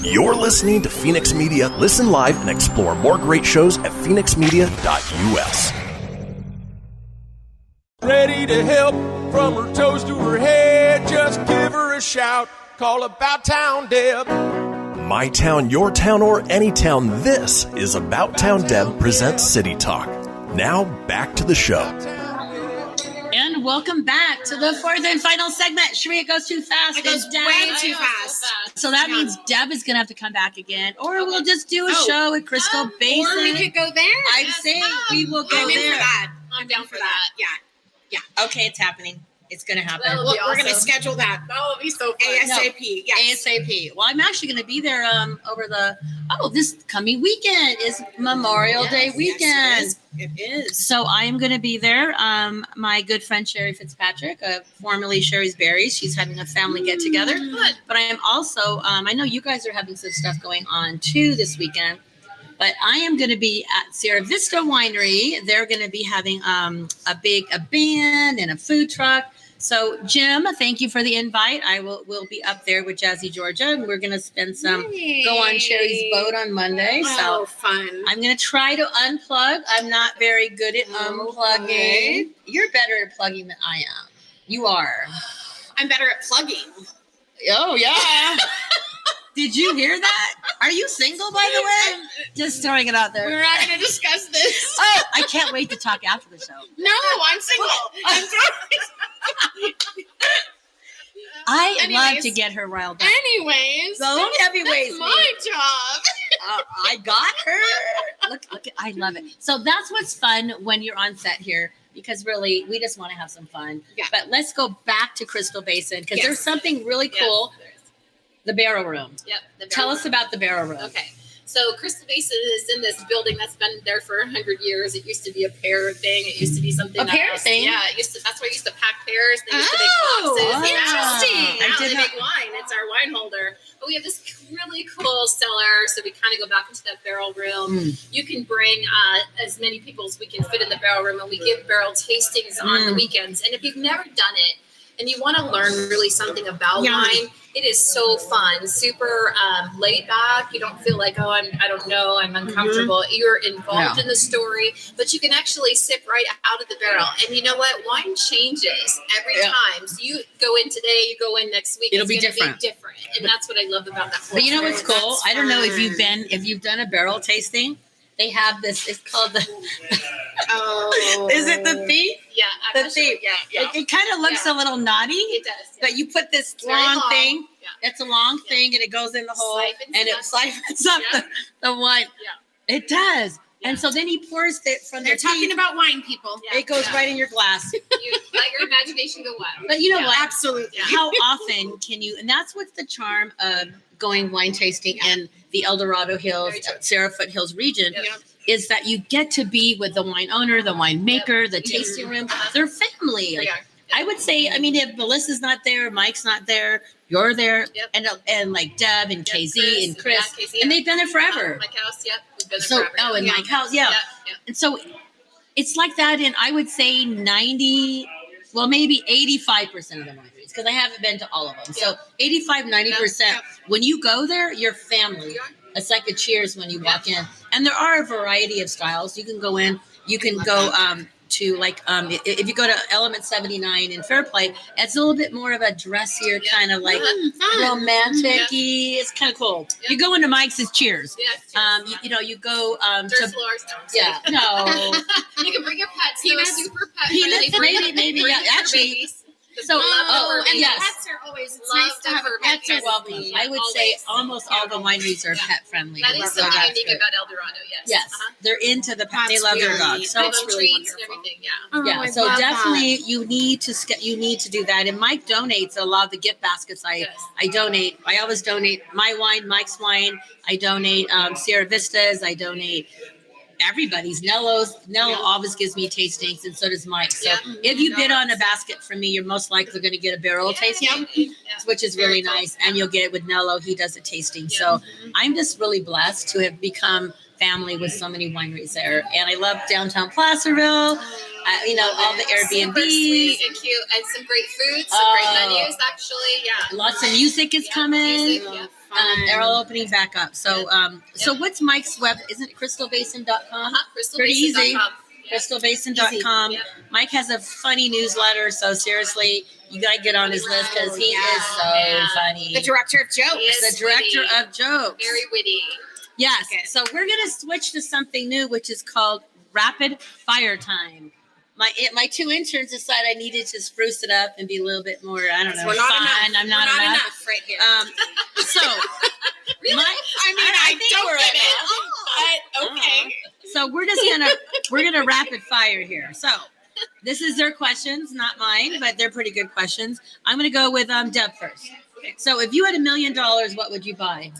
You're listening to Fenix Media. Listen live and explore more great shows at phoenixmedia.us. Ready to help from her toes to her head. Just give her a shout. Call About Town Deb. My town, your town, or any town, this is About Town Deb presents City Talk. Now, back to the show. And welcome back to the fourth and final segment. Cheree, it goes too fast. It goes way too fast. So that means Deb is going to have to come back again. Or we'll just do a show at Crystal Basin. Or we could go there. I'd say we will go there. I'm down for that. Yeah. Okay, it's happening. It's going to happen. We're going to schedule that. That will be so fun. ASAP. Yes. ASAP. Well, I'm actually going to be there over this coming weekend is Memorial Day weekend. Yes, it is. So I am going to be there. My good friend Cheree Fitzpatrick, formerly Sherry's Berries, she's having a family get together. But I am also, I know you guys are having some stuff going on too this weekend. But I am going to be at Sierra Vista Winery. They're going to be having a band and a food truck. So, Jim, thank you for the invite. We'll be up there with Jazzy Georgia, and we're going to spend go on Cherry's boat on Monday. So fun. I'm going to try to unplug. I'm not very good at unplugging. You're better at plugging than I am. You are. I'm better at plugging. Oh, yeah. Did you hear that? Are you single, by the way? Just throwing it out there. We're not going to discuss this. Oh, I can't wait to talk after the show. No, I'm single. I love to get her riled up. Anyways, so heavyweights. That's my job. I got her. Look, I love it. So that's what's fun when you're on set here. Because really, we just want to have some fun. Yeah. But let's go back to Crystal Basin because there's something really cool. The Barrel Room. Yep. Tell us about the Barrel Room. Okay. So Crystal Basin is in this building that's been there for 100 years. It used to be a pear thing. It used to be something else. Thing? Yeah. That's where I used to pack pears. They used to make boxes. Interesting. Now they make wine. It's our wine holder. But we have this really cool cellar. So we kind of go back into that barrel room. You can bring as many people as we can fit in the barrel room. And we give barrel tastings on the weekends. And if you've never done it, and you want to learn really something about wine, it is so fun, super laid back. You don't feel like, I don't know, I'm uncomfortable. You're involved in the story, but you can actually sip right out of the barrel. And you know what? Wine changes every time. So you go in today, you go in next week. It'll be different. And that's what I love about that. But you know what's cool? I don't know if you've done a barrel tasting. They have this. It's called the. Is it the thief? Yeah, the thief. Yeah. It kind of looks a little naughty. It does. But you put this long thing. Yeah. It's a long thing, and it goes in the hole, and it siphons up the wine. Yeah. It does. Yeah. And so then he pours it from They're talking about wine, people. Yeah. It goes right in your glass. You let your imagination go wild. But you know what? Absolutely. How often can you? And that's what's the charm of going wine tasting in the El Dorado Hills, Sarah Foothills region. Yeah. Is that you get to be with the wine owner, the winemaker, the tasting room, their family. Like, I would say, if Melissa's not there, Mike's not there, you're there, and like Deb and KZ and Chris, and they've been there forever. Mike House, we've been there forever. And Mike House, And so it's like that in, I would say 90, well, maybe 85% of the wineries, because I haven't been to all of them. So 85, 90%. When you go there, you're family. It's like a cheers when you walk in. And there are a variety of styles. You can go in. You can go to like if you go to Element 79 in Fairplay, it's a little bit more of a dressier kind of like romantic-y. It's kind of cool. You go into Mike's is Cheers. You go Dirt floors. no. You can bring your pets. Peanuts. They're super pet Peanuts, friendly. maybe yeah. Actually, So yes. pets are always it's nice to have Pets are welcome. I would say almost all the wineries are pet friendly. That is something unique about El Dorado. Yes. They're into the pet. They love their dogs. So it's really treats and everything. Yeah. So definitely you need to do that. And Mike donates a lot of the gift baskets. I donate. I always donate my wine, Mike's wine. I donate Sierra Vista's. I donate everybody's. Nello always gives me tastings, and so does Mike. So if you bid on a basket from me, you're most likely going to get a barrel tasting, which is really nice. And you'll get it with Nello. He does a tasting. So I'm just really blessed to have become family with so many wineries there. And I love downtown Placerville. All the Airbnbs. Super sweet and cute, and some great food, some great menus. Actually, lots of music is coming. They're all opening back up. So, so what's Mike's web? Isn't it crystalbasin.com? Pretty easy. Crystalbasin.com. Mike has a funny newsletter. So seriously, you got to get on his list because he is so funny. The director of jokes. The director of jokes. Very witty. Yes. Okay. So we're going to switch to something new, which is called Rapid Fire Time. My two interns decided I needed to spruce it up and be a little bit more, fun. I'm not enough right here. So, really? I don't get it. But okay. So we're gonna rapid fire here. So this is their questions, not mine, but they're pretty good questions. I'm gonna go with Deb first. So if you had $1 million, what would you buy?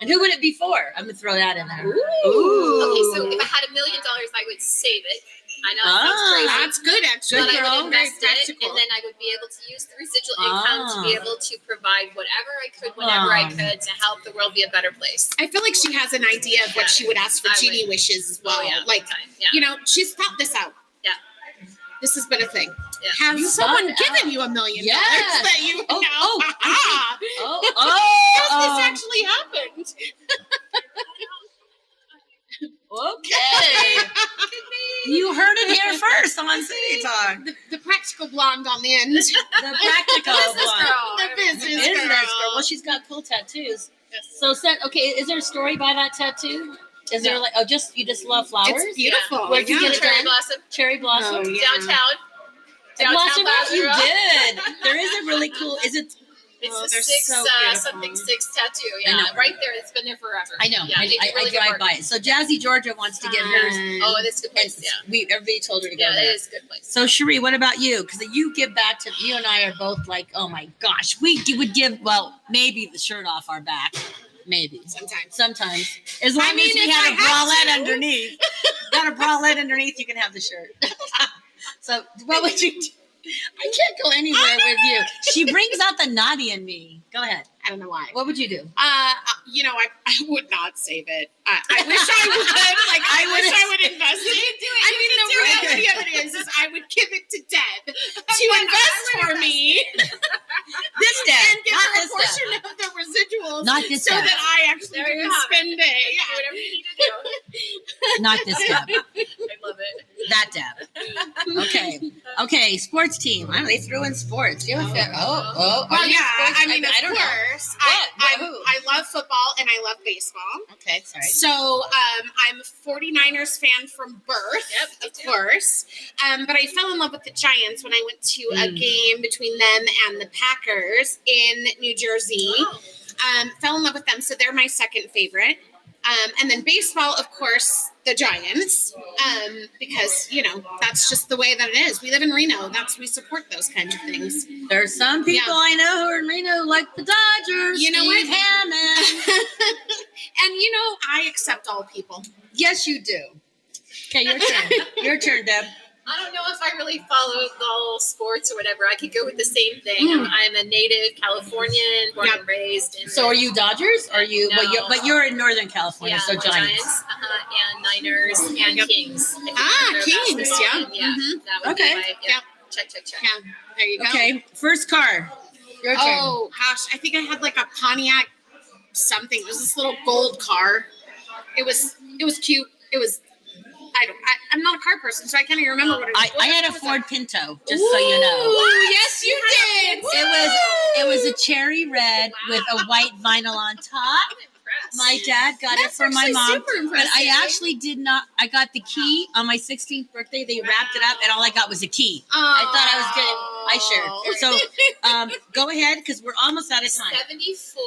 And who would it be for? I'm gonna throw that in there. Ooh. Okay, so if I had $1 million, I would save it. I know it sounds crazy. That's good, actually. But I would invest it, and then I would be able to use the residual income to be able to provide whatever I could, whenever I could, to help the world be a better place. I feel like she has an idea of what she would ask for genie wishes as well. She's thought this out. Yeah. This has been a thing. Yeah. Has someone given you $1 million that you know? This actually happened. Okay. You heard it here first on City Talk. The practical blonde on the end. The practical blonde. The business girl. Well, she's got cool tattoos. So, is there a story by that tattoo? Is there you just love flowers? It's beautiful. Where did you get it Cherry done? blossom. Cherry blossom. Oh, yeah. Downtown. You did. There is a really cool. Is it? It's a something six tattoo. Yeah, right there. It's been there forever. I know. Yeah, I drive by it. So Jazzy Georgia wants to get hers. Oh, that's a good place. Yeah, everybody told her to go there. Yeah, it is a good place. So Cheree, what about you? Because you give back to you and I are both like, oh my gosh, we would give maybe the shirt off our back. Maybe sometimes as long as we have a bralette underneath. Got a bralette underneath, you can have the shirt. So what would you do? I can't go anywhere with you. She brings out the naughty in me. Go ahead. I don't know why. What would you do? I would not save it. I wish I would. I wish I would invest it. The reality of it is I would give it to Deb to invest for me. This Deb, and give her a portion of the residuals, not this so Deb. that I actually can spend it. Yeah, whatever you need to do. Not this Deb. I love it. That Deb. Okay. Sports team. They threw in sports. Well, yeah. I mean, of course. I love football and I love baseball. Okay, sorry. So I'm a 49ers fan from birth, of course. But I fell in love with the Giants when I went to a game between them and the Packers in New Jersey. Fell in love with them, so they're my second favorite. And then baseball, of course, the Giants, because, that's just the way that it is. We live in Reno. We support those kinds of things. There's some people I know who are in Reno like the Dodgers. You know what? Hammond. And, I accept all people. Yes, you do. Okay, your turn. Your turn, Deb. I don't know if I really follow the whole sports or whatever. I could go with the same thing. I'm a native Californian, born and raised. So are you Dodgers? Are you? No. But you're in Northern California, so Giants. And Niners and Kings. Kings. Yeah. That would be my, check. Yeah, there you go. Okay, first car. Your turn. Oh gosh, I think I had like a Pontiac something. It was this little gold car. It was cute. It was I'm not a car person, so I can't even remember what it was. I had a Ford Pinto, just so you know. Yes, you did. It was a cherry red with a white vinyl on top. My dad got it for my mom, but I actually did not. I got the key on my 16th birthday. They wrapped it up, and all I got was a key. I thought I shared. So go ahead, because we're almost out of time. 74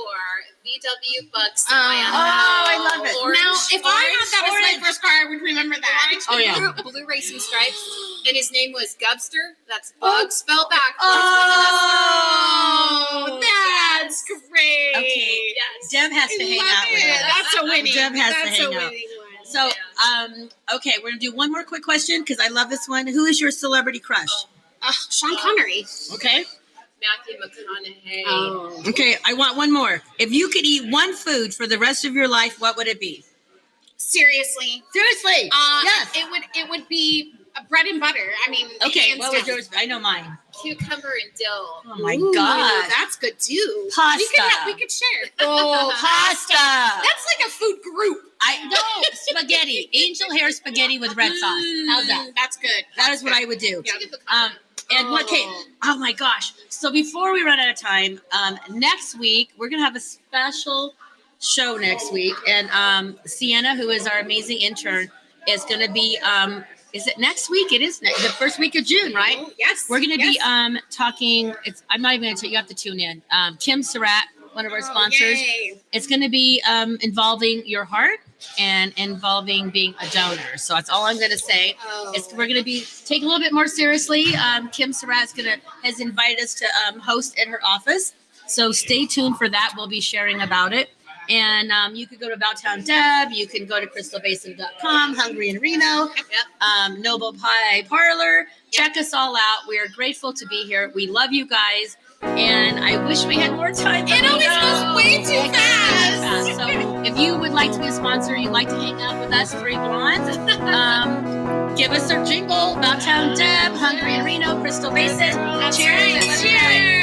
VW Bucks. I love it. Now, if I had that as my first car, I would remember that. Blue racing stripes, and his name was Gubster. That's Bug spelled backwards. Oh, that's great. Okay, yes. Deb has to hang out with us. That's a winning. Deb has to hang out. One. So, okay, we're gonna do one more quick question because I love this one. Who is your celebrity crush? Sean Connery. Okay. Matthew McConaughey. Oh. Okay, I want one more. If you could eat one food for the rest of your life, what would it be? Seriously. Yes. It would be bread and butter. I mean, okay. What was yours? I know mine. Cucumber and dill. Oh my God, that's good too. Pasta. We could share. Oh, pasta. That's like a food group. I know. Spaghetti. Angel hair spaghetti with red sauce. How's that? That's good. That is what I would do. Yeah. And okay. Oh my gosh. So before we run out of time, next week we're gonna have a special show next week, and Sienna, who is our amazing intern, is gonna be. Is it next week? It is the first week of June, right? Oh, yes. We're going to be talking. I'm not even going to tell you. You have to tune in. Kim Surratt, one of our sponsors. Yay. It's going to be involving your heart and involving being a donor. So that's all I'm going to say. We're going to be take a little bit more seriously. Kim Surratt has invited us to host at her office. So stay tuned for that. We'll be sharing about it. And you could go to About Town Deb. You can go to crystalbasin.com, Hungry in Reno, Noble Pie Parlor. Check us all out. We are grateful to be here. We love you guys. And I wish we had more time. It always goes way too fast. So if you would like to be a sponsor, you'd like to hang out with us, three blondes, give us our jingle, About Town Deb, Hungry in Reno, Crystal Basin. Cheers. Cheers.